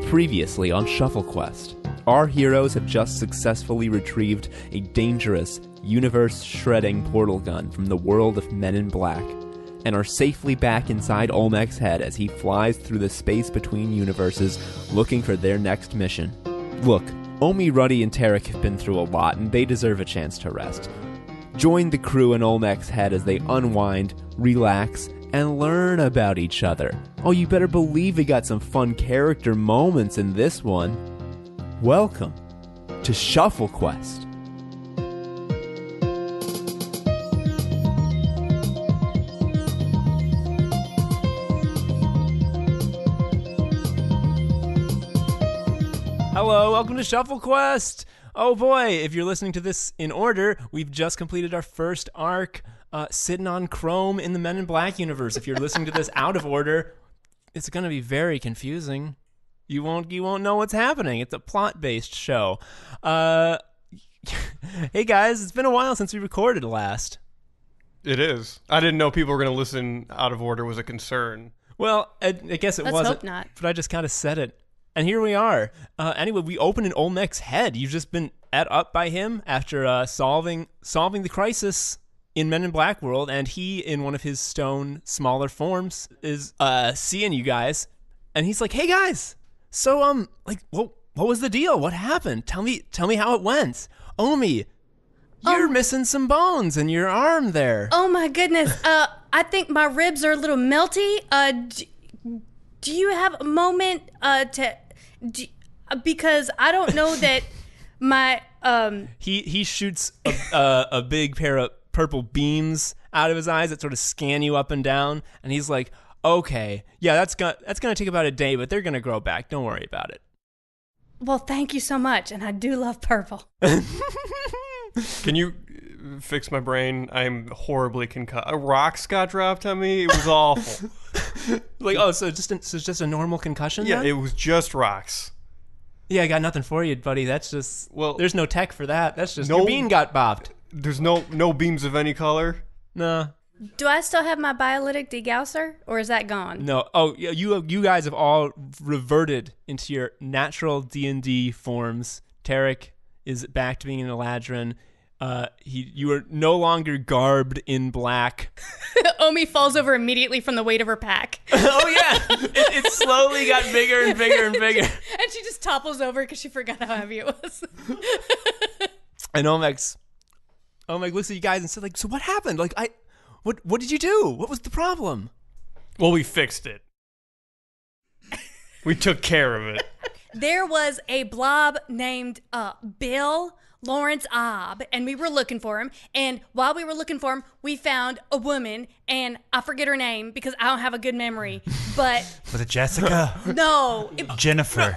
Previously on Shuffle Quest, our heroes have just successfully retrieved a dangerous, universe-shredding portal gun from the world of Men in Black, and are safely back inside Olmec's head as he flies through the space between universes looking for their next mission. Look, Omie, Ruddy, and Terok have been through a lot, and they deserve a chance to rest. Join the crew in Olmec's head as they unwind, relax, and learn about each other. Oh, you better believe we got some fun character moments in this one. Welcome to Shuffle Quest. Hello, welcome to Shuffle Quest. Oh boy, if you're listening to this in order, we've just completed our first arc, sitting on Chrome in the Men in Black universe. If you're listening to this out of order, it's going to be very confusing. You won't know what's happening. It's a plot-based show. Hey guys, it's been a while since we recorded last. It is. I didn't know people were going to listen out of order was a concern. Well, I guess it Let's wasn't. hope not. But I just kind of said it. And here we are. Anyway, we open in Olmec's head. You've just been ate up by him after solving the crisis in Men in Black world, and he, in one of his stone smaller forms, is seeing you guys, and he's like, "Hey guys, so what was the deal? What happened? Tell me how it went." Omie, you're missing some bones in your arm there. Oh my goodness. I think my ribs are a little melty. Do you have a moment because I don't know that my He shoots a big pair of purple beams out of his eyes that sort of scan you up and down, and he's like, "Okay, yeah, that's gonna take about a day, but they're gonna grow back. Don't worry about it." Well, thank you so much, and I do love purple. Can you fix my brain? I'm horribly concussed. Rocks got dropped on me. It was awful. So it's just a normal concussion? Yeah, then? it was just rocks. Yeah, I got nothing for you, buddy. That's just there's no tech for that. That's just your bean got bopped. There's no beams of any color. No. Do I still have my biolytic degausser, or is that gone? No. Oh, yeah, you guys have all reverted into your natural D&D forms. Terok is back to being an Eladrin. You are no longer garbed in black. Omie falls over immediately from the weight of her pack. Oh yeah, it slowly got bigger and bigger and bigger. And she just topples over because she forgot how heavy it was. And Olmec looks at you guys and said, "So what happened? What did you do? What was the problem?" Well, we fixed it. We took care of it. There was a blob named Bill Lawrence Obb, and we were looking for him. And while we were looking for him, we found a woman, and I forget her name because I don't have a good memory. But was it Jessica? No, Jennifer.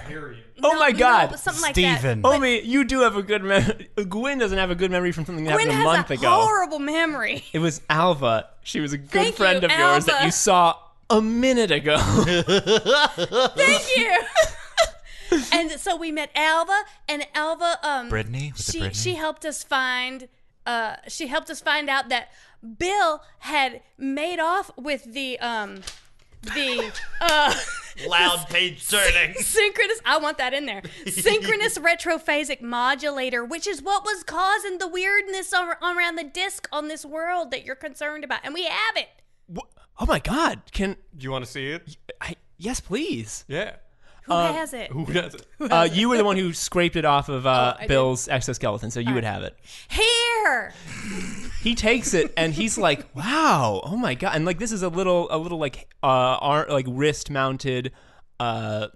Oh my God, something Steven. like that. Omie, you do have a good memory. Gwen doesn't have a good memory from something that Gwen happened a month has a ago. horrible memory. It was Alva. She was a good Thank friend you, of yours that Alva. you saw a minute ago. Thank you. And so we met Alva, and Alva, Brittany? Was it Brittany? she helped us find out that Bill had made off with the loud page turning. synchronous. I want that in there. Synchronous retrophasic modulator, which is what was causing the weirdness around the disc on this world that you're concerned about, and we have it. Oh my God! Do you want to see it? Yes, please. Yeah. Who has it? Who does it? You were the one who scraped it off of Bill's exoskeleton, so you would have it. Here. He takes it and he's like, "Wow, oh my God!" And this is a little wrist mounted chrome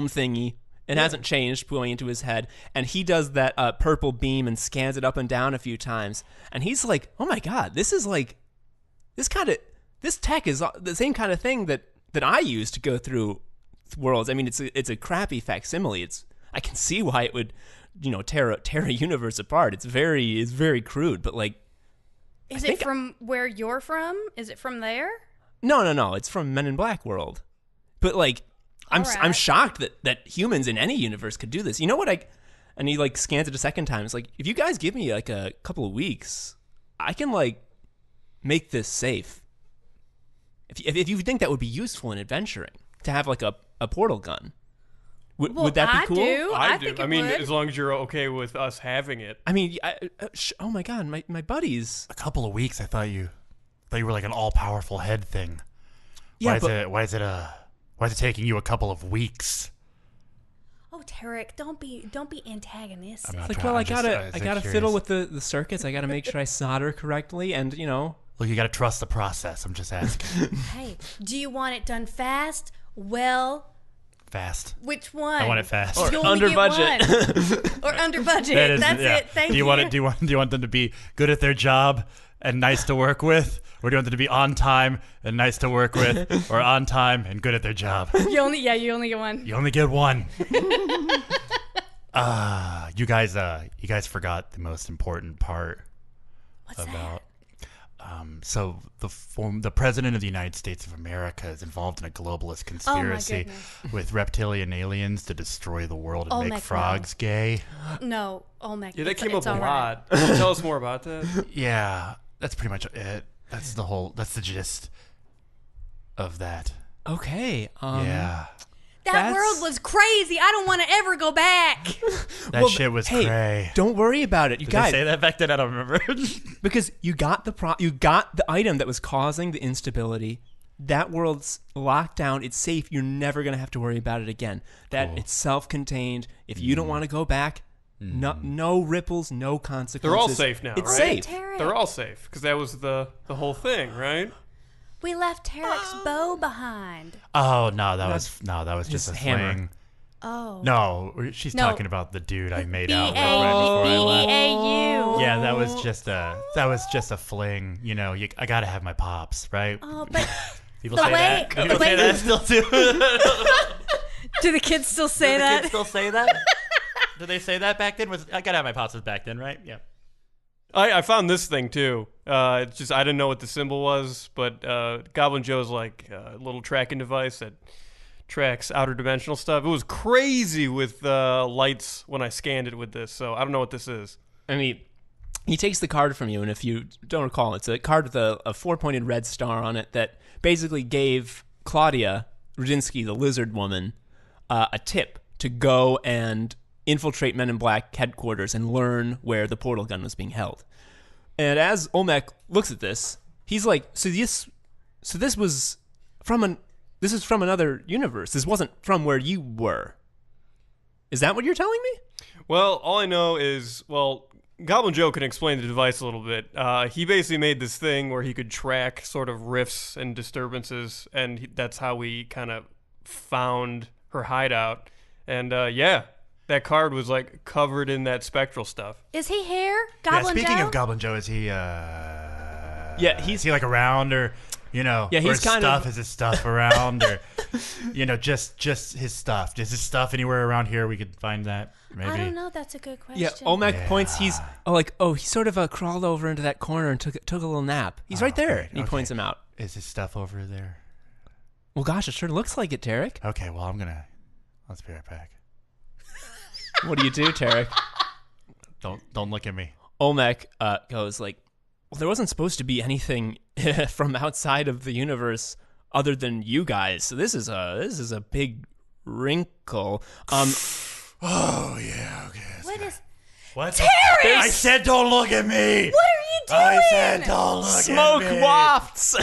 thingy. It hasn't changed going into his head, and he does that purple beam and scans it up and down a few times, and he's like, "Oh my God, this tech is the same kind of thing that I use to go through worlds." I mean, it's a crappy facsimile. I can see why it would, tear a universe apart. It's very crude, but Is it from where you're from? Is it from there? No. It's from Men in Black world. But I'm shocked that humans in any universe could do this. You know what? And he scans it a second time. It's like, if you guys give me a couple of weeks, I can make this safe. If you think that would be useful in adventuring, to have a portal gun. Would that be I cool? do. I do. think it I mean, would. as long as you're okay with us having it. I mean, oh my god, my buddies. A couple of weeks. I thought you were like an all-powerful head thing. Yeah, Why is it taking you a couple of weeks? Oh, Terok, don't be antagonistic. I'm not Like, trying- well, I I'm just, gotta curious. fiddle with the circuits. I gotta make sure I solder correctly, and Look, you gotta trust the process. I'm just asking. Hey, do you want it done fast? Well, Fast. which one? I want it fast. You Or only under get budget. one. Or under budget. That is- That's yeah. it. Thank do you. you want them to be good at their job and nice to work with, or do you want them to be on time and nice to work with, or on time and good at their job? You only get one. You only get one. You guys forgot the most important part. What's about. So the president of the United States of America is involved in a globalist conspiracy goodness. with reptilian aliens to destroy the world and Olmec, make frogs gay. that? No, Olmec. Yeah, that came up it's a all right. lot. Can you tell us more about that? Yeah, that's pretty much it. That's the gist of that. Okay. Yeah. That That's- world was crazy. I don't want to ever go back. That shit was hey, cray. Don't worry about it, you Did guys. they say that back then? I don't remember. Because you got the item that was causing the instability. That world's locked down. It's safe. You're never gonna have to worry about it again. That it's self-contained. If you don't want to go back, no ripples, no consequences. They're all safe now, It's right? safe. Terok. They're all safe because that was the whole thing, right? We left Terok's bow behind. Oh no, that was just his a hammer. fling. Oh. No, she's No. talking about the dude I made out with right before I left. B-A-U. Yeah, that was just a fling. You know, I gotta have my pops, right? Oh, but People the say way- that. the People way- say that still too. do the kids still say that? Kids still say that? Did they say that back then? I gotta have my pops was back then, right? Yeah. I found this thing too. It's just I didn't know what the symbol was, but Goblin Joe's like a little tracking device that tracks outer dimensional stuff. It was crazy with lights when I scanned it with this, so I don't know what this is. I mean, he takes the card from you, and if you don't recall, it's a card with a four-pointed red star on it that basically gave Claudia Rudinsky, the lizard woman, a tip to go and infiltrate Men in Black headquarters and learn where the portal gun was being held. And as Olmec looks at this, he's like, so this is from another universe. This wasn't from where you were. Is that what you're telling me? Well, all I know is, Goblin Joe can explain the device a little bit. He basically made this thing where he could track sort of rifts and disturbances, and that's how we kind of found her hideout. And that card was like covered in that spectral stuff. Is he here? Goblin Speaking Joe? of Goblin Joe, is he? He's is he like around, or Yeah, or he's his kind stuff? of- Is his stuff around, or just his stuff? Is his stuff anywhere around here? We could find that. Maybe. I don't know. That's a good question. Yeah, Olmec points. He sort of crawled over into that corner and took a little nap. He's right there. great. And he points him out. Is his stuff over there? Well, gosh, it sure looks like it, Terok. Okay, well, let's be right back. What do you do, Terok? Don't look at me. Olmec goes like, well, there wasn't supposed to be anything from outside of the universe other than you guys. So this is a big wrinkle. Oh yeah, okay. What is? What? Terry! I said don't look at me. What are you doing? I said don't look Smoke at me. wafts.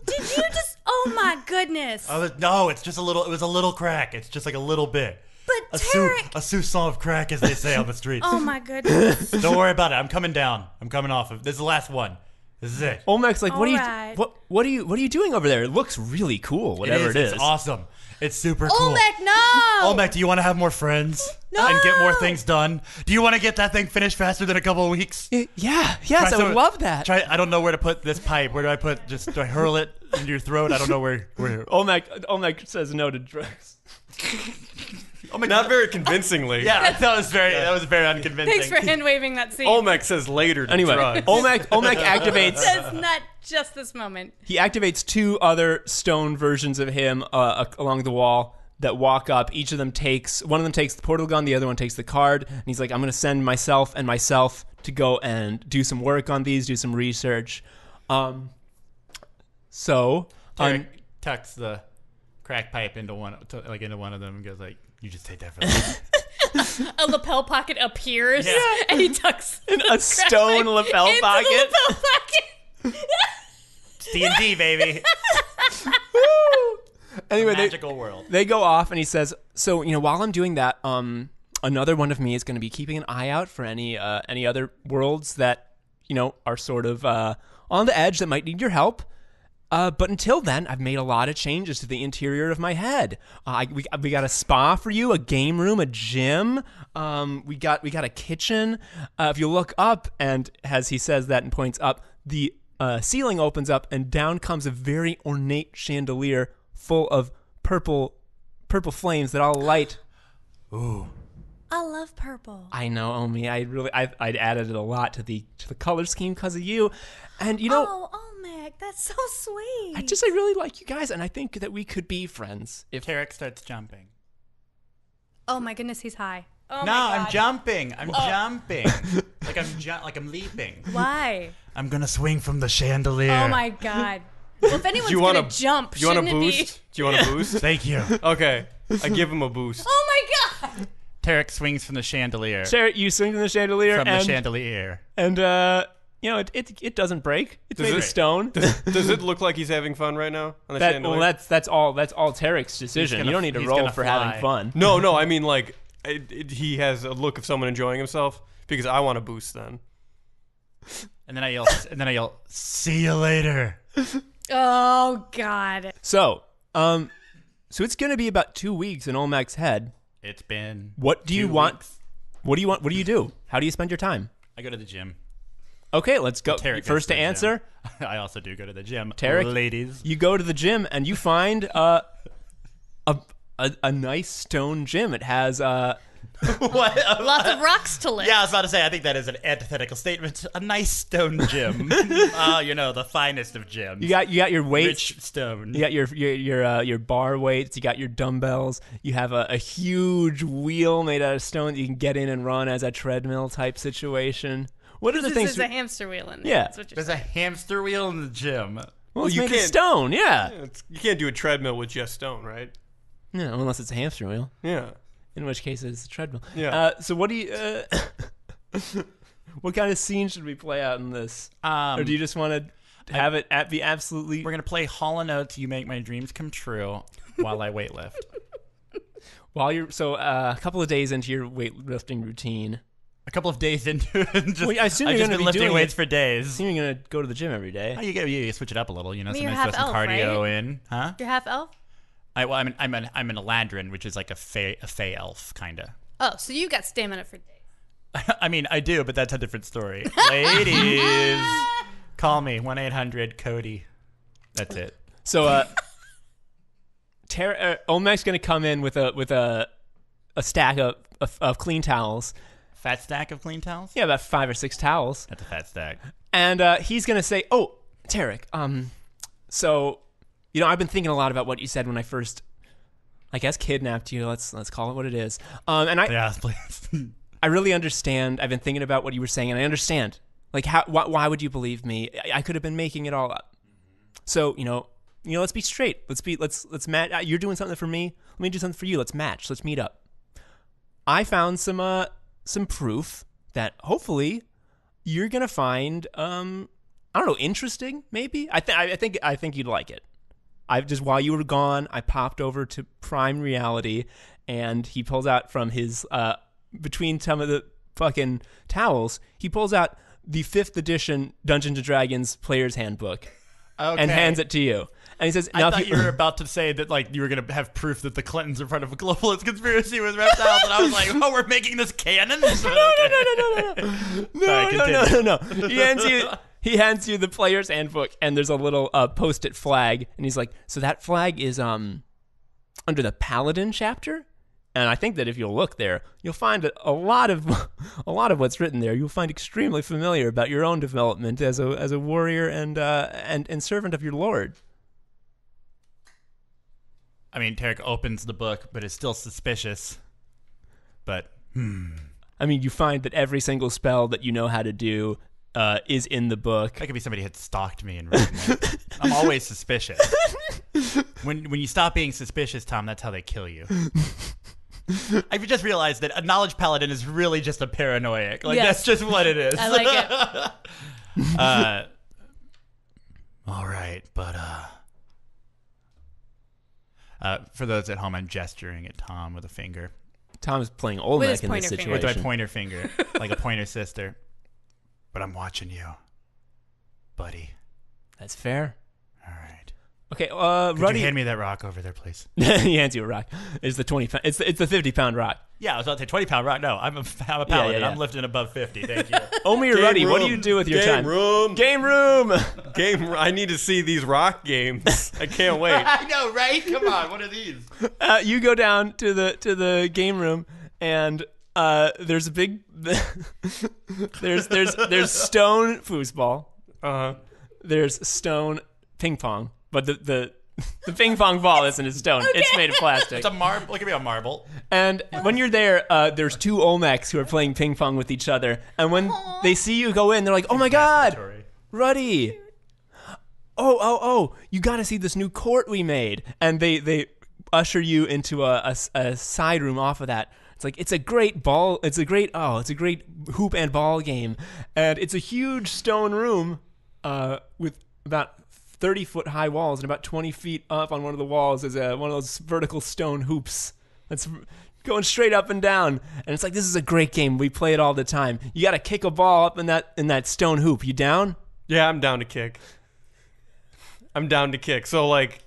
Did you just? Oh my goodness! No, it's just a little. It was a little crack. It's just like a little bit. But Terok! A soupçon of crack, as they say on the streets. Oh my goodness! Don't worry about it. I'm coming down. I'm coming off of. This is the last one. This is it. Olmec's like, what Alright. are you doing over there? It looks really cool. Whatever it is. It's awesome. It's super cool. Olmec, no! Olmec, do you want to have more friends? No! And get more things done? Do you want to get that thing finished faster than a couple of weeks? Yes, Try I would some- love that. I don't know where to put this pipe. Where do I put? Do I hurl it into your throat? I don't know where. Olmec says no to drugs. Not very convincingly. Yeah, that was very unconvincing. Thanks for hand waving that scene. Olmec says later to Anyway, drugs. Olmec activates. Says not just this moment. He activates two other stone versions of him along the wall that walk up. Each of them one of them takes the portal gun, the other one takes the card, and he's like, I'm going to send myself to go and do some work on these, do some research. Terry, text the crack pipe into one of them and goes like, "You just take that for me." A lapel pocket appears, and he tucks a stone lapel into pocket. the lapel pocket. It's D&D, baby. Anyway, Magical world. they go off, and he says, "So while I'm doing that, another one of me is going to be keeping an eye out for any other worlds that are sort of on the edge that might need your help. But until then, I've made a lot of changes to the interior of my head. We got a spa for you, a game room, a gym. We got a kitchen. If you look up, and as he says that and points up, the ceiling opens up, and down comes a very ornate chandelier full of purple flames that all light." Ooh. I love purple. I know, Omie. I'd added it a lot to the color scheme because of you, and Oh, Olmec, that's so sweet. I really like you guys, and I think that we could be friends. If Terok starts jumping. Oh my goodness, he's high. Oh No, my God. I'm jumping. I'm jumping. Like I'm leaping. Why? I'm gonna swing from the chandelier. Oh my God. Well, if anyone's gonna jump, Do you want shouldn't a it be? boost? Do you want a boost? Thank you. Okay, I give him a boost. Oh my God. Terok swings from the chandelier. Sarah, you swing from the chandelier, From and the chandelier. and it doesn't break. It's made of it- stone. Does it look like he's having fun right now on the chandelier? That's all Terek's decision. gonna- You don't need to he's roll gonna for fly. having fun. No, I mean like he has a look of someone enjoying himself because I want a boost then. And then I yell, "See you later." Oh God. So it's gonna be about 2 weeks in Olmec's head. It's been. What do you 2 want? weeks. What do you want? What do you do? How do you spend your time? I go to the gym. Okay, let's go. Terok goes First to the answer, gym. I also do go to the gym. Terok, ladies. you go to the gym and you find a nice stone gym. It has What? Lots of rocks to lift. Yeah, I was about to say, I think that is an antithetical statement. A nice stone gym. The finest of gyms. you got your weights. Rich stone. You got your bar weights. You got your dumbbells. You have a huge wheel made out of stone that you can get in and run as a treadmill type situation. What are the This things? is a hamster wheel in there. Yeah. That's what you're There's a hamster wheel in the gym. well, it's you made of can't- stone. Yeah. You can't do a treadmill with just stone, right? No, unless it's a hamster wheel. Yeah. In which case, it's a treadmill. Yeah. So what do you? What kind of scene should we play out in this? Or do you just want to have it be absolutely? We're gonna play Hall & Oates. You make my dreams come true while I weightlift. While you're a couple of days into your weightlifting routine. A couple of days into it, Well, I assume I've you're just gonna been be lifting doing weights it. for days. You're gonna go to the gym every day. Oh, you switch it up a little, you're sometimes half throw some elf, cardio right? in, huh? You're half elf. I'm an Eladrin, which is like a fey elf kinda. Oh, so you got stamina for days. I mean, I do, but that's a different story. Ladies, call me 1-800-CODY. That's it. So, Olmec's gonna come in with a stack of clean towels. Fat stack of clean towels? Yeah, about 5 or 6 towels. That's a fat stack. And he's gonna say, "Oh, Terok, so I've been thinking a lot about what you said when I first, I guess, kidnapped you. Let's call it what it is. And Yeah, please. I really understand. I've been thinking about what you were saying, and I understand. Like, why would you believe me? I could have been making it all up. So let's be straight. Let's match. You're doing something for me. Let me do something for you. Let's match. Let's meet up. I found some proof that hopefully you're gonna find I don't know, interesting maybe. I think you'd like it. While you were gone, I popped over to Prime Reality, and he pulls out from his between some of the fucking towels, he pulls out the 5th edition Dungeons & Dragons Player's Handbook and hands it to you. And he says, I thought you were about to say that like you were going to have proof that the Clintons are part of a globalist conspiracy with reptiles, and I was like, oh, we're making this canon? No. Sorry, continue. He hands you the Player's Handbook, and there's a little post-it flag, and he's like, so that flag is under the Paladin chapter? And I think that if you'll look there, you'll find a lot of what's written there. You'll find extremely familiar about your own development as a warrior and servant of your lord. I mean, Terok opens the book, but is still suspicious. But I mean, you find that every single spell that you know how to do is in the book. that could be somebody had stalked me and written it. I'm always suspicious. When you stop being suspicious, Tom, that's how they kill you. I've just realized that a knowledge paladin is really just a paranoiac. Like, Yes. that's just what it is. I like it. All right, but for those at home, I'm gesturing at Tom with a finger. Tom is playing With Olmec his in this pointer finger. situation. With my pointer finger, like a pointer sister. But I'm watching you, buddy. That's fair. All right. Okay, Could Ruddy. you hand me that rock over there, please? He hands you a rock. It's the 20. It's the 50-pound rock. Yeah, I was about to say 20-pound rock. No, I'm a paladin. yeah. I'm lifting above 50. Thank you. Omie or Game Ruddy, what do room. you do with your Game time? room. Game room. I need to see these rock games. I can't wait. I know, right? Come on, what are these? You go down to the game room, and there's a big there's stone foosball. There's stone ping pong, but the ping pong ball isn't a stone. It's made of plastic. It's a marble. Look at me, a marble. And when you're there, there's two Olmecs who are playing ping pong with each other. And when they see you go in, they're like, "Oh my God, Ruddy! Oh! You got to see this new court we made." And they usher you into a side room off of that. It's like it's a great hoop and ball game, and it's a huge stone room with about 30-foot high walls, and about 20 feet up on one of the walls is one of those vertical stone hoops that's going straight up and down. And it's like, this is a great game. We play it all the time. You got to kick a ball up in that stone hoop. You down? Yeah, I'm down to kick. So, like,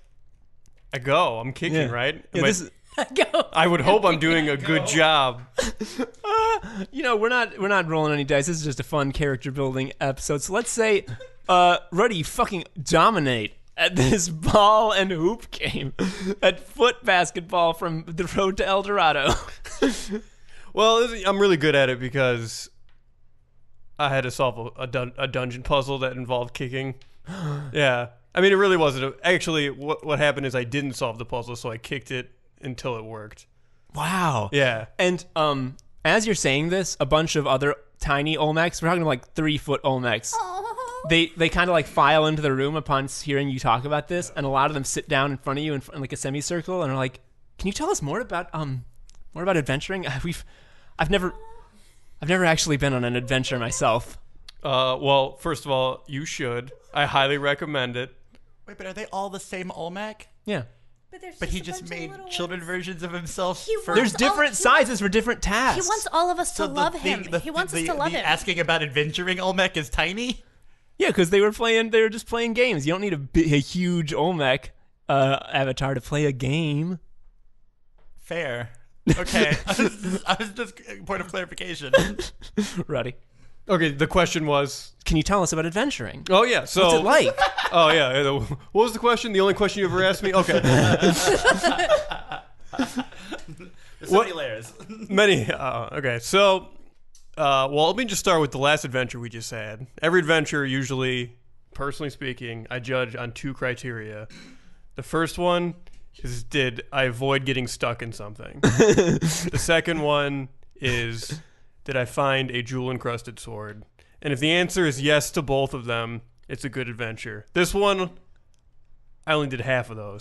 I go. I'm kicking, Yeah. right? Yeah, this is, Go. I would hope I'm doing a good job. we're not rolling any dice. This is just a fun character building episode. So let's say, Ruddy, you fucking dominate at this ball and hoop game, at foot basketball from the road to El Dorado. Well, I'm really good at it because I had to solve a dungeon puzzle that involved kicking. Yeah. I mean, it really wasn't. Actually, what happened is I didn't solve the puzzle, so I kicked it until it worked. Wow. Yeah. And as you're saying this, a bunch of other tiny Olmecs, we're talking like 3-foot Olmecs, they kind of like file into the room upon hearing you talk about this, and a lot of them sit down in front of you in like a semicircle and are like, "Can you tell us more about adventuring? I've never actually been on an adventure myself." Well, first of all, you should. I highly recommend it. Wait, but are they all the same Olmec? Yeah. But he just made children versions of himself. He for There's different sizes for different tasks. He wants all of us to So love him. He wants us to love him. Asking about adventuring Olmec is tiny? Yeah, because they were just playing games. You don't need a huge Olmec avatar to play a game. Fair. Okay. I was just point of clarification. Ruddy, Okay, the question was... can you tell us about adventuring? Oh, yeah, so... What's it like? Oh, yeah. What was the question? The only question you ever asked me? Okay. There's so many layers. Many. Okay, so... well, let me just start with the last adventure we just had. Every adventure, usually, personally speaking, I judge on 2 criteria. The first one is, did I avoid getting stuck in something? The second one is, did I find a jewel-encrusted sword? And if the answer is yes to both of them, it's a good adventure. This one, I only did half of those.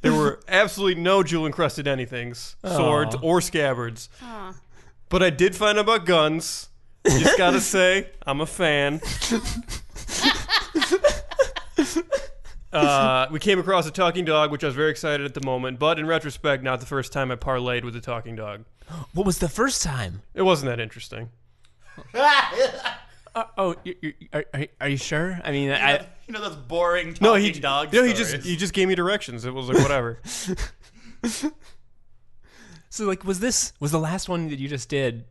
There were absolutely no jewel-encrusted anythings, swords or scabbards. Aw. But I did find out about guns. Just gotta say, I'm a fan. We came across a talking dog, which I was very excited at the moment, but in retrospect, not the first time I parlayed with a talking dog. What was the first time? It wasn't that interesting. Are you sure? I mean, You know those boring No, talking dog no, stories? he just gave me directions. It was like whatever. so like, was the last one that you just did?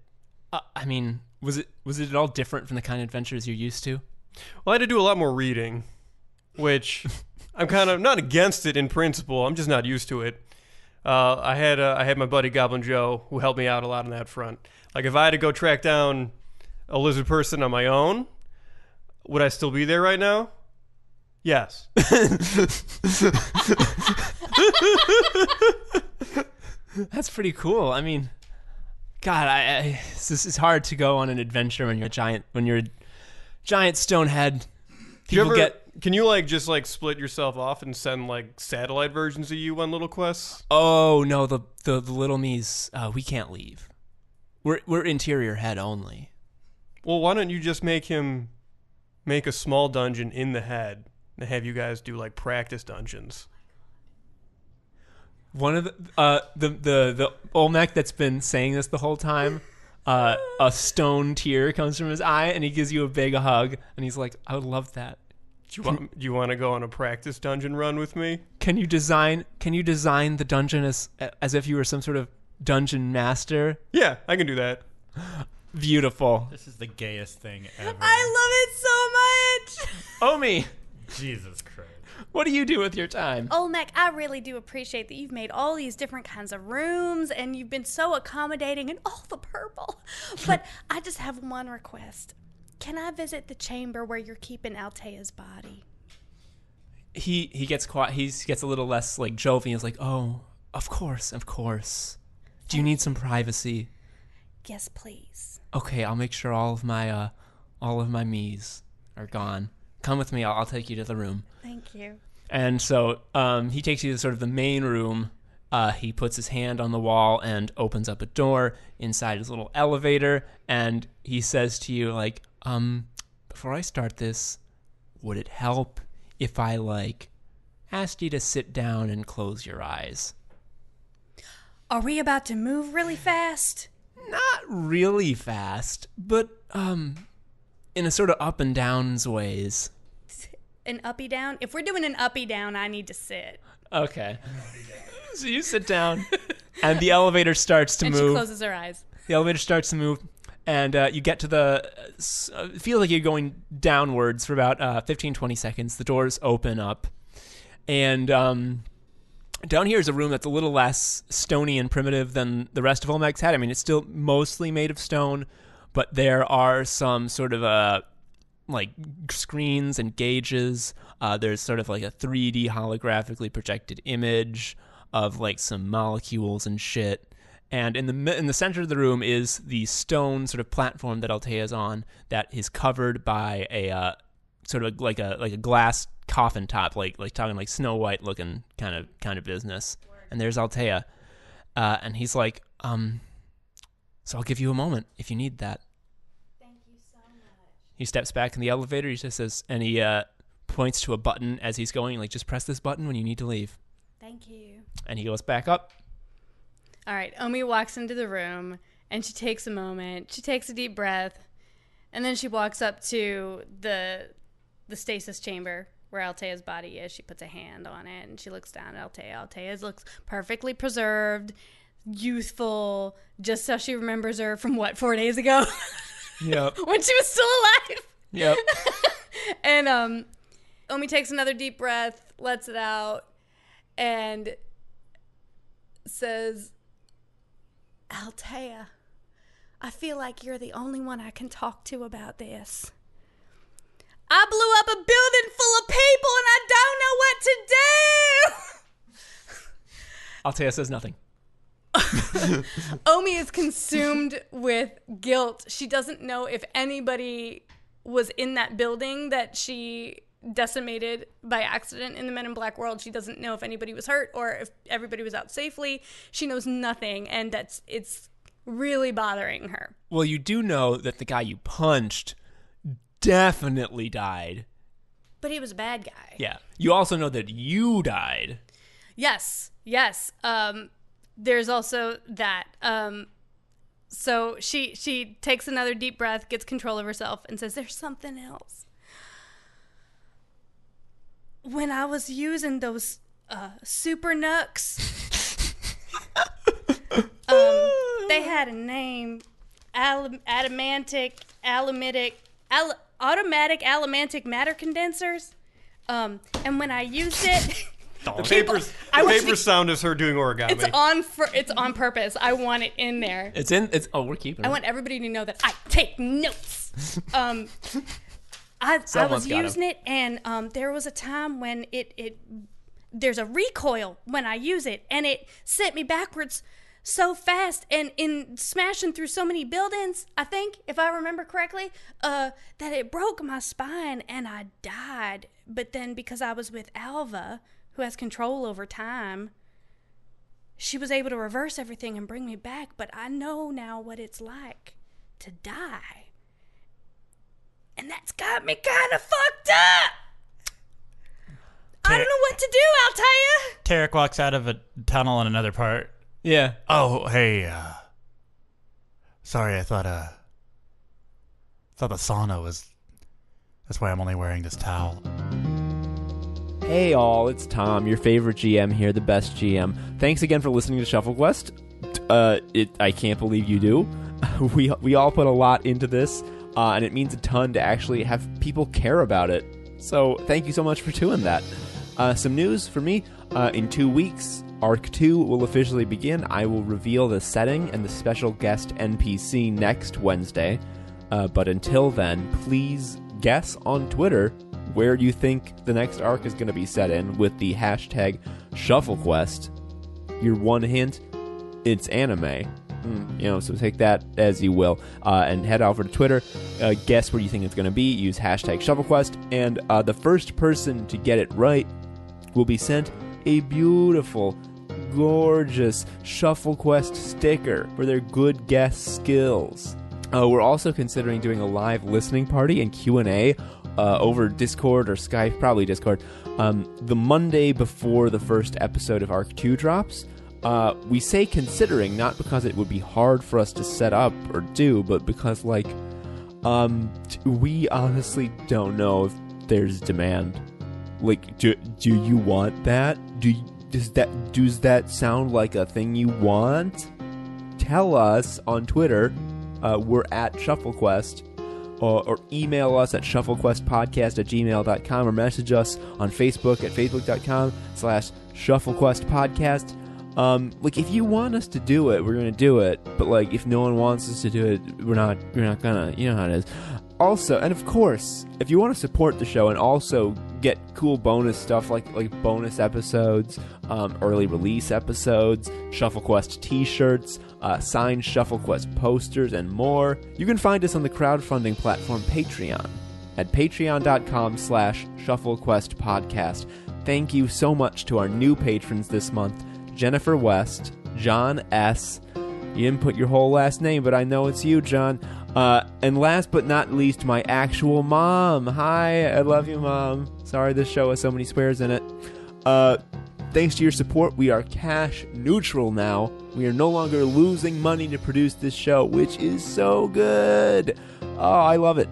I mean, was it at all different from the kind of adventures you're used to? Well, I had to do a lot more reading, which I'm kind of not against it in principle. I'm just not used to it. I had my buddy Goblin Joe who helped me out a lot on that front. Like if I had to go track down a lizard person on my own, would I still be there right now? Yes. That's pretty cool. I mean, God, it's hard to go on an adventure when you're a giant stonehead Can you like just like split yourself off and send like satellite versions of you on little quests? Oh no, the little me's we can't leave. We're interior head only. Well, why don't you just make a small dungeon in the head and have you guys do like practice dungeons? One of the Olmec that's been saying this the whole time, a stone tear comes from his eye, and he gives you a big hug, and he's like, "I would love that." Do you want to go on a practice dungeon run with me? Can you design the dungeon as if you were some sort of dungeon master? Yeah, I can do that. Beautiful. This is the gayest thing ever. I love it so much. Omie, Jesus Christ. what do you do with your time? Olmec, I really do appreciate that you've made all these different kinds of rooms and you've been so accommodating and all the purple. But I just have one request. Can I visit the chamber where you're keeping Altea's body? He gets quiet. He gets a little less like jovial. He's like, "Oh, of course. Do you need some privacy?" Yes, please. Okay, I'll make sure all of my me's are gone. Come with me. I'll take you to the room. Thank you. And so he takes you to sort of the main room. He puts his hand on the wall and opens up a door inside his little elevator. And he says to you, like, before I start this, would it help if I, like, asked you to sit down and close your eyes? Are we about to move really fast? Not really fast, but, in a sort of up and downs ways. An uppy down? If we're doing an uppy down, I need to sit. Okay. So you sit down, and the elevator starts to And move. she closes her eyes. The elevator starts to move, and you get to the... feel like you're going downwards for about 15, 20 seconds. The doors open up, and down here is a room that's a little less stony and primitive than the rest of Olmec's head. I mean, it's still mostly made of stone, but there are some sort of like screens and gauges. There's sort of like a 3D holographically projected image of like some molecules and shit. And in the center of the room is the stone sort of platform that Altea's on that is covered by a sort of like a glass coffin top, like talking like Snow White looking kind of business. And there's Altea, and he's like, so I'll give you a moment if you need that. He steps back in the elevator. He just says, and he points to a button as he's going, like, just press this button when you need to leave. Thank you. And he goes back up. All right, Omie walks into the room, and she takes a moment. She takes a deep breath, and then she walks up to the stasis chamber where Altea's body is. She puts a hand on it, and she looks down at Altea. Altea looks perfectly preserved, youthful, just how she remembers her from, 4 days ago? Yep. When she was still alive. Yep. And Omie takes another deep breath, lets it out, and says, Altea, I feel like you're the only one I can talk to about this. I blew up a building full of people and I don't know what to do. Altea says nothing. Omie is consumed with guilt. She doesn't know if anybody was in that building that she decimated by accident in the Men in Black world. She doesn't know if anybody was hurt or if everybody was out safely. She knows nothing, and it's really bothering her. Well, you do know that the guy you punched definitely died. But he was a bad guy. Yeah. You also know that you died. Yes. There's also that. So she takes another deep breath, gets control of herself, and says, there's something else. When I was using those super knucks, they had a name, automatic allomantic matter condensers. And when I used it, The paper sound is her doing origami. It's on purpose. I want it in there. We're keeping it. I want everybody to know that I take notes. I was using it, and there was a time when there's a recoil when I use it, and it sent me backwards so fast and in smashing through so many buildings, I think, if I remember correctly, that it broke my spine and I died. But then because I was with Alva, who has control over time, she was able to reverse everything and bring me back. But I know now what it's like to die. And that's got me kind of fucked up. I don't know what to do, I'll tell you. Terok walks out of a tunnel in another part. Yeah. Oh, hey, sorry, I thought the sauna was... That's why I'm only wearing this towel. Hey all, it's Tom, your favorite GM here, the best GM. Thanks again for listening to Shuffle Quest. I can't believe you do. We all put a lot into this, and it means a ton to actually have people care about it. So thank you so much for doing that. Some news for me. In 2 weeks, Arc 2 will officially begin. I will reveal the setting and the special guest NPC next Wednesday. But until then, please guess on Twitter where you think the next arc is going to be set in with the hashtag ShuffleQuest. Your one hint, it's anime. So take that as you will. And head over to Twitter, guess where you think it's going to be, use hashtag ShuffleQuest, and the first person to get it right will be sent a beautiful, gorgeous ShuffleQuest sticker for their good guess skills. We're also considering doing a live listening party and Q&A over Discord or Skype, probably Discord, the Monday before the first episode of Arc 2 drops. We say considering, not because it would be hard for us to set up or do, but because, we honestly don't know if there's demand. Do you want that? Does that sound like a thing you want? Tell us on Twitter. We're at ShuffleQuest. Or email us at shufflequestpodcast@gmail.com, or message us on Facebook at facebook.com/shufflequestpodcast. If you want us to do it, we're gonna do it. But if no one wants us to do it, we're not gonna. You know how it is. Also, and of course, if you want to support the show and also get cool bonus stuff like bonus episodes, early release episodes, ShuffleQuest t-shirts, signed ShuffleQuest posters, and more, you can find us on the crowdfunding platform Patreon at patreon.com/ShuffleQuestPodcast. Thank you so much to our new patrons this month: Jennifer West, John S. You didn't put your whole last name, but I know it's you, John. And last but not least, my actual mom. Hi, I love you, Mom. Sorry this show has so many swears in it. Thanks to your support, we are cash neutral now. We are no longer losing money to produce this show, which is so good. Oh, I love it.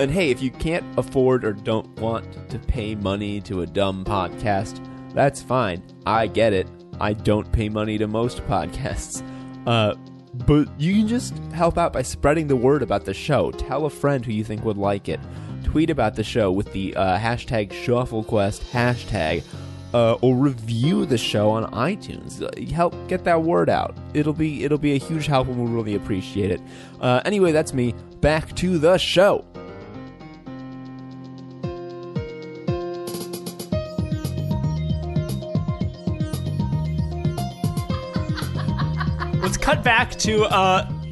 And hey, if you can't afford or don't want to pay money to a dumb podcast, that's fine. I get it. I don't pay money to most podcasts. But you can just help out by spreading the word about the show. Tell a friend who you think would like it. Tweet about the show with the hashtag ShuffleQuest hashtag, or review the show on iTunes. Help get that word out. It'll be a huge help, and we'll really appreciate it. Anyway, that's me. Back to the show. Let's cut back to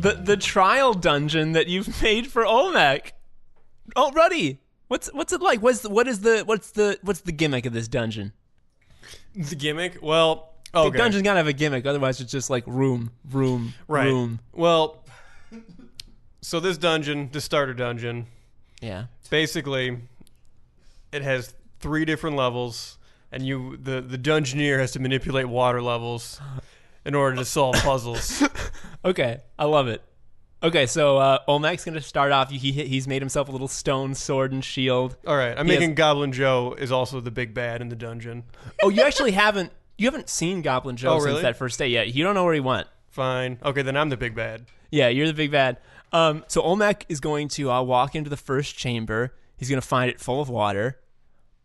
the trial dungeon that you've made for Olmec. Oh, Ruddy, what's it like? What's the gimmick of this dungeon? The gimmick? Well, okay. The dungeon's gotta have a gimmick, otherwise it's just like room. Right. Well, so this starter dungeon, yeah, basically, it has 3 different levels, and the dungeoneer has to manipulate water levels in order to solve puzzles. Okay, I love it. Okay, so Olmec's gonna start off. He's made himself a little stone sword and shield. All right, I'm making Goblin Joe is also the big bad in the dungeon. Oh, you actually haven't seen Goblin Joe really? since that first day yet. You don't know where he went. Fine. Okay, then I'm the big bad. Yeah, you're the big bad. So Olmec is going to walk into the first chamber. He's gonna find it full of water.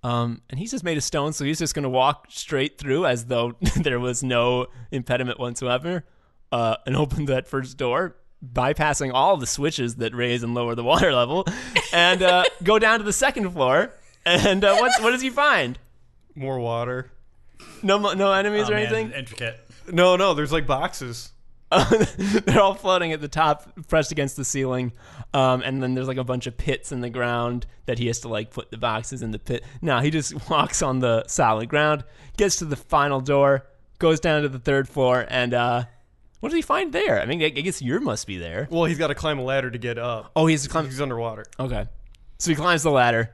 And he's just made of stone, so he's just going to walk straight through as though there was no impediment whatsoever, and open that first door, bypassing all the switches that raise and lower the water level, and go down to the second floor. And what does he find? More water. No enemies or anything? Intricate. No, there's like boxes. They're all floating at the top, pressed against the ceiling, and then there's like a bunch of pits in the ground that he has to like put the boxes in the pit. No, he just walks on the solid ground, gets to the final door, goes down to the 3rd floor, and what does he find there? I mean, I guess Yer must be there. Well, he's got to climb a ladder to get up. Oh, he has to climb. He's underwater. Okay, so he climbs the ladder.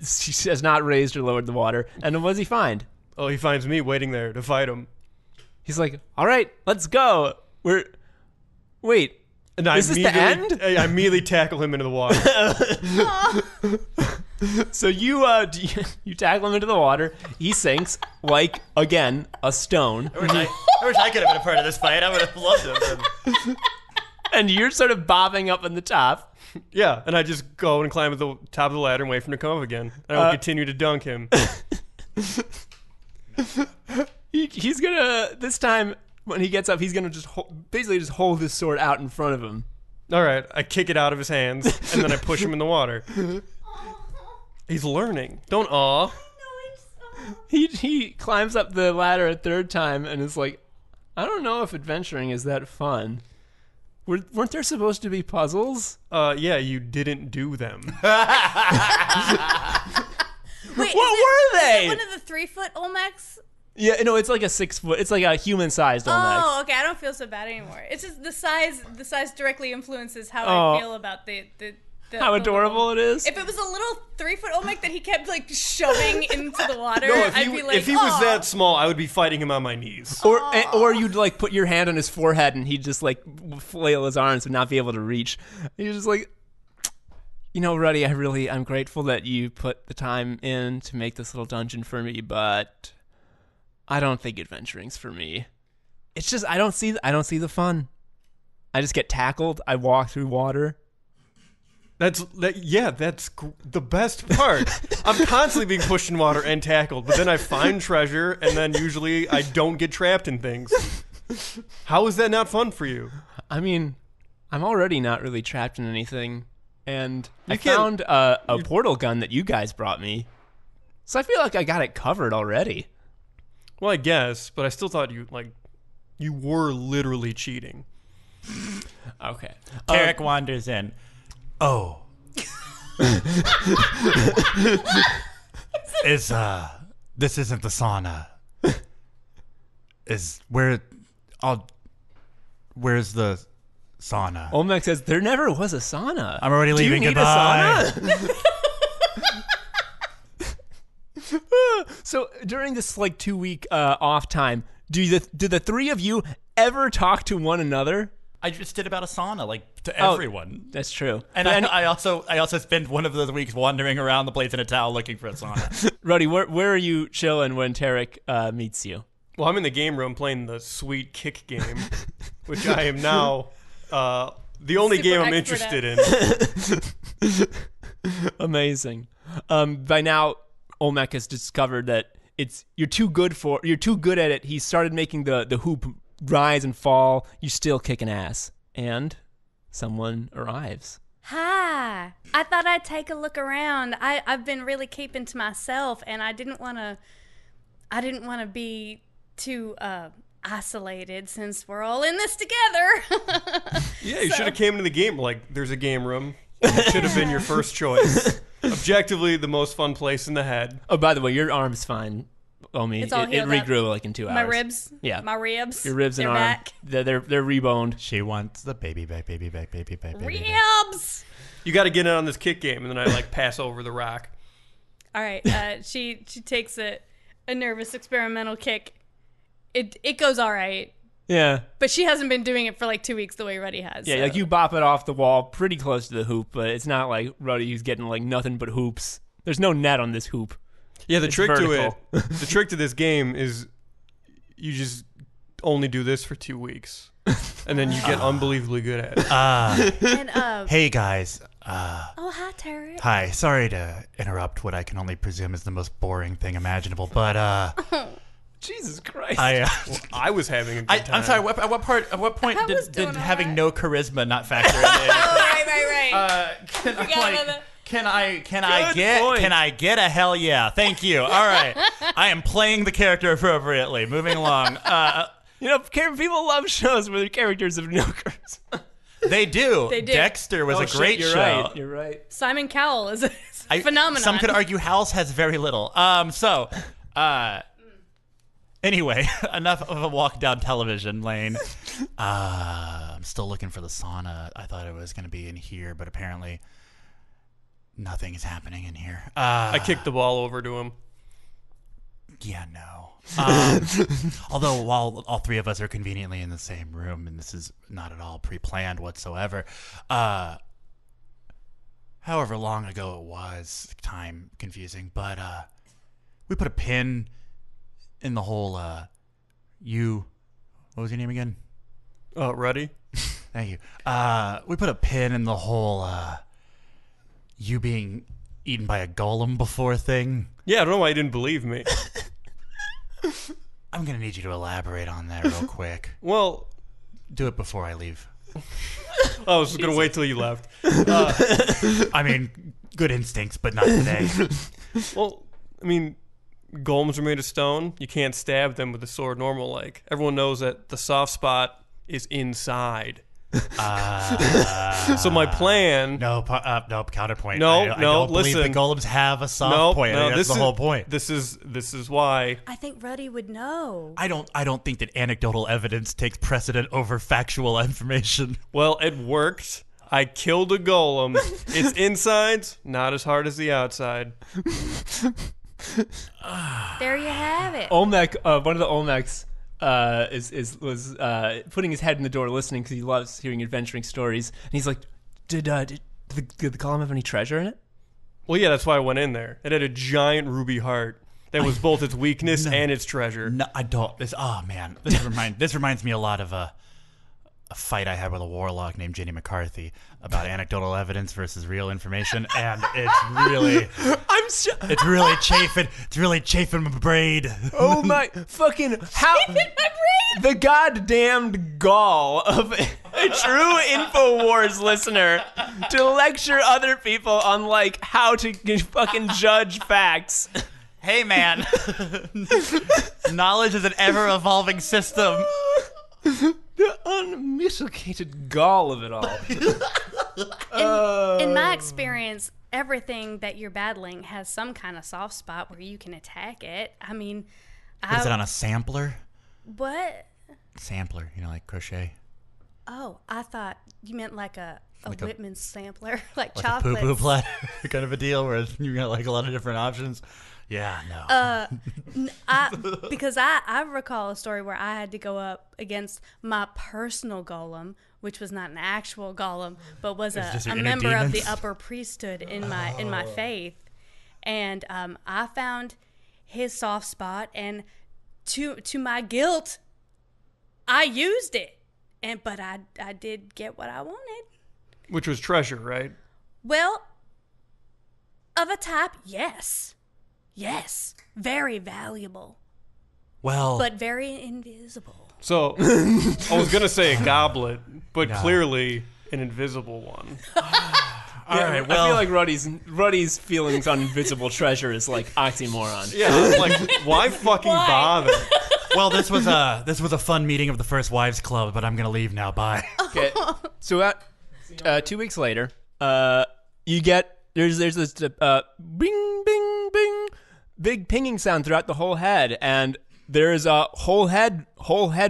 She has not raised or lowered the water, and then what does he find? Oh, he finds me waiting there to fight him. He's like, all right, let's go. Wait, And is this the end? I immediately tackle him into the water. So you tackle him into the water. He sinks like, again, a stone. I wish I could have been a part of this fight. I would have loved it. And you're sort of bobbing up on the top. Yeah, and I just go and climb at the top of the ladder and wait for him to come up again. And I will continue to dunk him. He's gonna, this time when he gets up, he's gonna just basically just hold his sword out in front of him. All right, I kick it out of his hands, and then I push him in the water. He's learning. Don't aw. He climbs up the ladder a 3rd time and is like, I don't know if adventuring is that fun. Weren't there supposed to be puzzles? Yeah, you didn't do them. Wait, What were they? Is it one of the 3-foot Olmecs? Yeah, no, it's like a 6 foot. It's like a human-sized Olmec. Oh, okay. I don't feel so bad anymore. It's just the size. The size directly influences how I feel about the How adorable it is. If it was a little 3-foot Olmec that he kept like shoving into the water, No, I'd be like, if he was that small, I would be fighting him on my knees. Or you'd like put your hand on his forehead and he'd just like flail his arms and not be able to reach. He's just like, you know, Ruddy, I'm grateful that you put the time in to make this little dungeon for me, but I don't think adventuring's for me. It's just I don't see the fun. I just get tackled. I walk through water. That's the best part. I'm constantly being pushed in water and tackled, but then I find treasure, and then usually I don't get trapped in things. How is that not fun for you? I mean, I'm already not really trapped in anything, and I can't- found a portal gun that you guys brought me, so I feel like I got it covered already. Well, I guess, but I still thought you were literally cheating. Okay. Terok wanders in. Oh. This isn't the sauna. Where's the sauna? Olmec says there never was a sauna. I'm already Do you leaving. need Goodbye. a sauna? So during this like 2-week off time, do the 3 of you ever talk to one another? I just did about a sauna, like to everyone. That's true. And I also spent one of those weeks wandering around the place in a towel looking for a sauna. Ruddy, where are you chilling when Terok meets you? Well, I'm in the game room playing the sweet kick game, which I am now the only Super game I'm expert interested in. Amazing. By now, Olmec has discovered that you're too good at it. He started making the hoop rise and fall. You still kicking ass. And someone arrives. Hi. I thought I'd take a look around. I've been really keeping to myself, and I didn't want to be too isolated since we're all in this together. Yeah, you should have came into the game like there's a game room. It should have been your first choice. Objectively, the most fun place in the head. Oh, by the way, your arm's fine, Omie. It's all It healed up. regrew like in 2 hours. My ribs. Yeah. My ribs. Your ribs and they're arm. back. They're reboned. She wants the baby back, baby back, baby back, baby back. Ribs. You got to get in on this kick game, and then I like pass over the rock. All right. She takes a nervous experimental kick. It goes all right, Yeah. but she hasn't been doing it for like 2 weeks the way Ruddy has. Yeah, so. like you bop it off the wall pretty close to the hoop, but it's not like Ruddy who's getting like nothing but hoops. There's no net on this hoop. Yeah, the It's trick vertical. to it, the trick to this game is you just only do this for 2 weeks, and then you get unbelievably good at it. And, Hey guys. oh, hi, Terry. Hi. Sorry to interrupt what I can only presume is the most boring thing imaginable, but Jesus Christ. I was having a good time. I'm sorry. At what point I was did doing having alright. no charisma not factor in? Right. Can Forgot about that. I Good point. get a hell yeah? Thank you. All right. I am playing the character appropriately. Moving along. People love shows where the characters have no charisma. They do. They do. Dexter was a great you're show. Right, you're right. Simon Cowell is a phenomenon. Some could argue House has very little. Anyway, enough of a walk down television lane. I'm still looking for the sauna. I thought it was going to be in here, but apparently nothing is happening in here. I kicked the ball over to him. Yeah, no. Although while all three of us are conveniently in the same room, and this is not at all pre-planned whatsoever, however long ago it was, time confusing, but we put a pin in the whole what was your name again? Ruddy. Thank you. We put a pin in the whole you being eaten by a golem before thing. Yeah, I don't know why you didn't believe me. I'm gonna need you to elaborate on that real quick. Well, Do it before I leave. I was just gonna wait till you left. I mean, good instincts, but not today. Well, I mean, golems are made of stone. You can't stab them with a sword normal like. Everyone knows that the soft spot is inside. So my plan. No, counterpoint. No, I don't believe listen. the golems have a soft point. I mean, that's the whole point. This is why. I think Ruddy would know. I don't think that anecdotal evidence takes precedent over factual information. Well, it worked. I killed a golem. Its insides not as hard as the outside. There you have it. Olmec, one of the Olmecs, was putting his head in the door, listening because he loves hearing adventuring stories, and he's like, "Did the column have any treasure in it?" Well, yeah, that's why I went in there. It had a giant ruby heart that was both its weakness and its treasure. No, I don't. This reminds me a lot of a fight I had with a warlock named Jenny McCarthy about anecdotal evidence versus real information, and it's really, it's really chafing. It's really chafing my braid. Oh my fucking how! The goddamned gall of a true InfoWars listener to lecture other people on like how to fucking judge facts. Hey man, knowledge is an ever-evolving system. The unmitigated gall of it all. In my experience, everything that you're battling has some kind of soft spot where you can attack it. I mean, Is it on a sampler? what? Sampler, like crochet. Oh, I thought you meant like a Like a- Whitman sampler, like Like a chocolates. poo-poo platter kind of a deal where you got like a lot of different options. Yeah, no. Because I recall a story where I had to go up against my personal golem, which was not an actual golem, but was just a your inner member of the demons? upper priesthood in my faith. And I found his soft spot, and to my guilt, I used it. But I did get what I wanted. Which was treasure, right? Well, of a type, yes. Yes. Very valuable, Well, but very invisible. So, I was going to say a goblet, but No. clearly an invisible one. all right. Well, I feel like Ruddy's feelings on invisible treasure is like oxymoron. Yeah, like, why fucking bother? well, this was a fun meeting of the First Wives Club, but I'm gonna leave now. Bye. Okay. So 2 weeks later, you get there's this bing bing bing big pinging sound throughout the whole head, and there's a whole head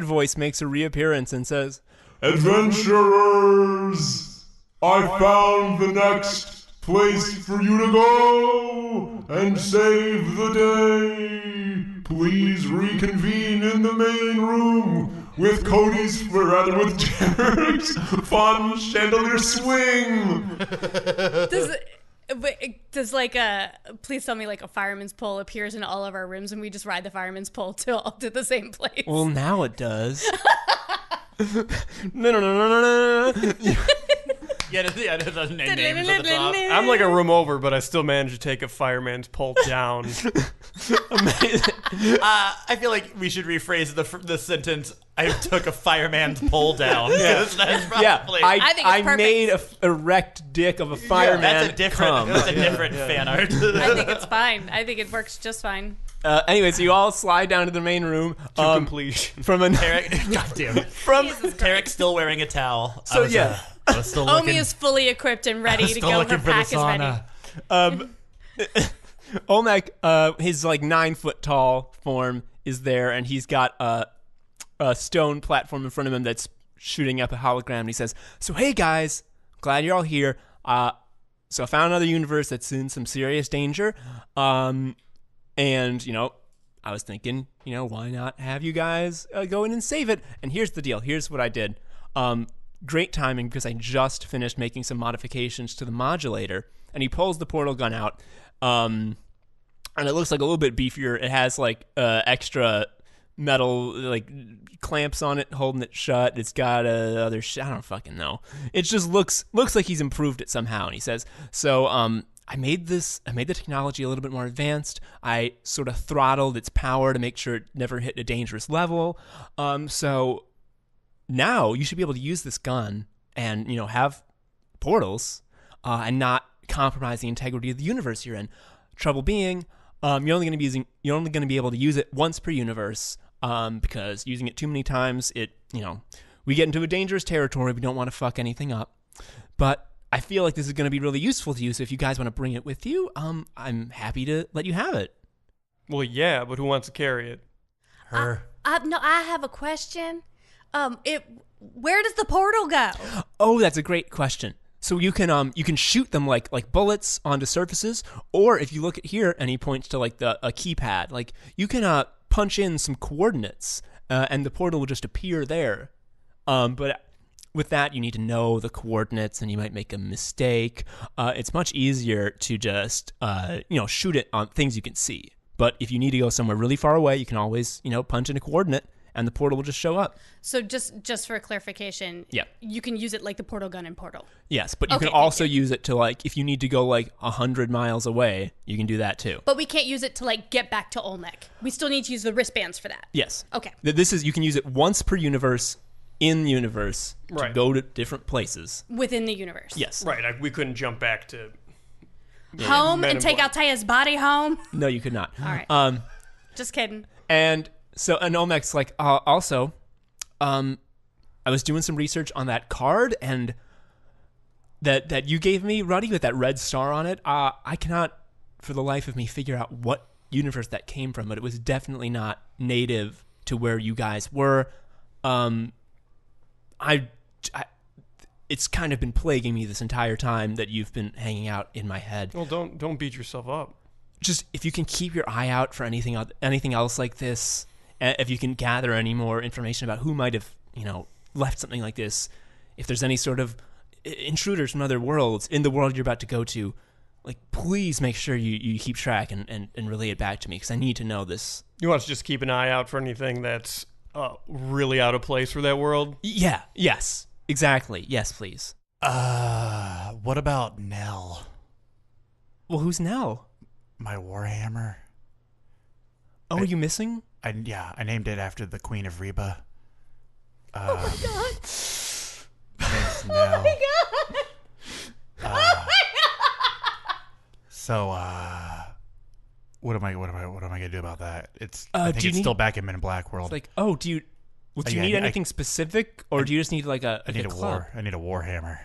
voice makes a reappearance and says, "Adventurers, I found the next place for you to go and save the day. Please reconvene in the main room with Terok's fun chandelier swing." Does please tell me like a fireman's pole appears in all of our rooms and we just ride the fireman's pole to the same place? "Well, now it does." No. Yeah, it doesn't name names at the top. I'm like a room over, but I still managed to take a fireman's pole down. I feel like we should rephrase the sentence. I took a fireman's pole down. Yeah. That's Yeah, probably, I think it's I perfect. made a erect dick of a fireman. that's a different cum. that's a different fan art. I think it's fine. I think it works just fine. Anyway, so you all slide down to the main room. To completion. From a Terok, God damn it. Terek's still wearing a towel. So, I was still looking. Omie is fully equipped and ready to go. Her pack is ready. Olmec, his like 9-foot tall form is there, and he's got a stone platform in front of him that's shooting up a hologram. And he says, "So hey guys, glad you're all here. So I found another universe that's in some serious danger. And I was thinking, why not have you guys go in and save it? And here's the deal. Here's what I did. Great timing because I just finished making some modifications to the modulator." And he pulls the portal gun out. And it looks like a little bit beefier. It has like extra metal like clamps on it holding it shut. It's got other I don't fucking know. It just looks like he's improved it somehow. And he says, "So I made the technology a little bit more advanced. I sort of throttled its power to make sure it never hit a dangerous level. So now you should be able to use this gun and have portals and not compromise the integrity of the universe you're in. Trouble being, you're only going to be able to use it once per universe, because using it too many times, we get into a dangerous territory. We don't want to fuck anything up. But I feel like this is going to be really useful to you. So if you guys want to bring it with you, I'm happy to let you have it." Well, yeah, but who wants to carry it? Her. No, I have a question. Where does the portal go? Oh, that's a great question. So you can shoot them like bullets onto surfaces, or if you look at here, and he points to like a keypad, like you can punch in some coordinates, and the portal will just appear there. But with that, you need to know the coordinates, and you might make a mistake. It's much easier to just shoot it on things you can see. But if you need to go somewhere really far away, you can always punch in a coordinate, and the portal will just show up. So just for clarification, yeah, you can use it like the portal gun in Portal. Yes, but you can also use it to like if you need to go like 100 miles away, you can do that too. But we can't use it to like get back to Olmec. We still need to use the wristbands for that. Yes. Okay. You can use it once per universe in the universe to go to different places within the universe. Yes. Right. We couldn't jump back to home and take Altaya's body home. No, you could not. All right. Just kidding. And Olmec's like, also, I was doing some research on that card and that you gave me, Ruddy, with that red star on it. I cannot, for the life of me, figure out what universe that came from, but it was definitely not native to where you guys were. It's kind of been plaguing me this entire time that you've been hanging out in my head. Well, don't beat yourself up. Just if you can keep your eye out for anything else like this, if you can gather any more information about who might have, left something like this, if there's any sort of intruders from other worlds in the world you're about to go to, like, please make sure you keep track and relay it back to me, because I need to know this. You want to just keep an eye out for anything that's really out of place for that world? Yeah, yes, exactly. Yes, please. What about Nell? Well, who's Nell? My warhammer. Oh, are you missing? I named it after the Queen of Reba. Oh my god! Name's Nell. Oh my god! Oh my god! So, what am I gonna do about that? I think do you it's need- still back in Men in Black world. It's like, oh, do you need anything specific, or do you just need like a? I need a club? I need a warhammer.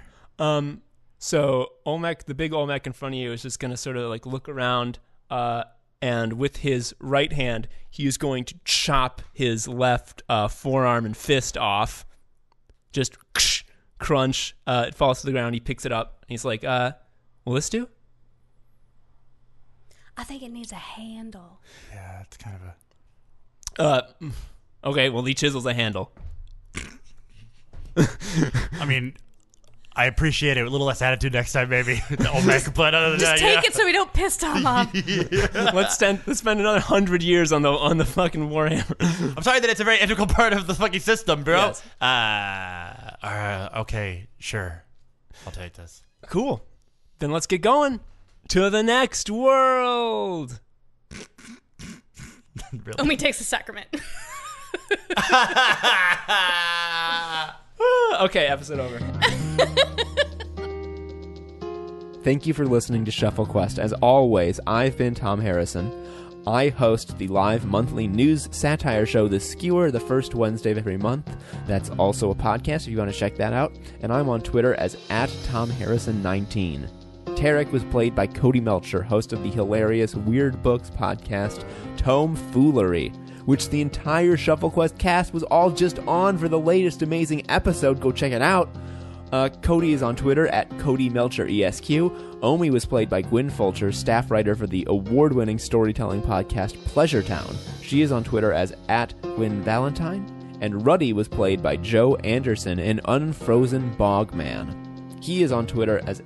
So Olmec, the big Olmec in front of you, is just gonna sort of like look around, and with his right hand, he is going to chop his left forearm and fist off. Just crunch. It falls to the ground. He picks it up. And he's like, will this do? I think it needs a handle. Yeah, it's kind of a... Okay, well, he chisels a handle. I mean, I appreciate it. A little less attitude next time, maybe. Olmec, but other than Just that, take it so we don't piss Tom off. Let's spend another 100 years on the fucking Warhammer. I'm sorry that it's a very integral part of the fucking system, bro. Yes. Okay, sure. I'll take this. Cool. Then let's get going to the next world. Really? Omie takes the sacrament. Okay, episode over. Thank you for listening to Shuffle Quest. As always, I've been Tom Harrison. I host the live monthly news satire show, The Skewer, the first Wednesday of every month. That's also a podcast if you want to check that out. And I'm on Twitter as @TomHarrison19. Terok was played by Cody Melcher, host of the hilarious Weird Books podcast, Tomfoolery, which the entire Shuffle Quest cast was all just on for the latest amazing episode. Go check it out. Cody is on Twitter @CodyMelcherESQ. Omie was played by Gwyn Fulcher, staff writer for the award-winning storytelling podcast Pleasure Town. She is on Twitter as @GwynValentine. And Ruddy was played by Joe Anderson, an unfrozen bogman. He is on Twitter as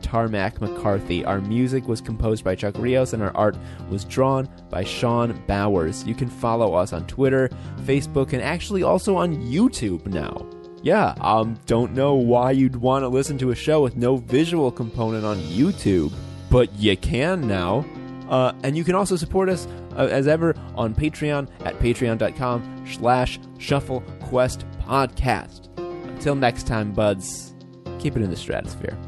@Tarmac McCarthy. Our music was composed by Chuck Rios, and our art was drawn by Sean Bowers. You can follow us on Twitter, Facebook, and actually also on YouTube now. Yeah, don't know why you'd want to listen to a show with no visual component on YouTube, but you can now. And you can also support us, as ever, on Patreon at patreon.com/ShuffleQuestPodcast. Until next time, buds, keep it in the stratosphere.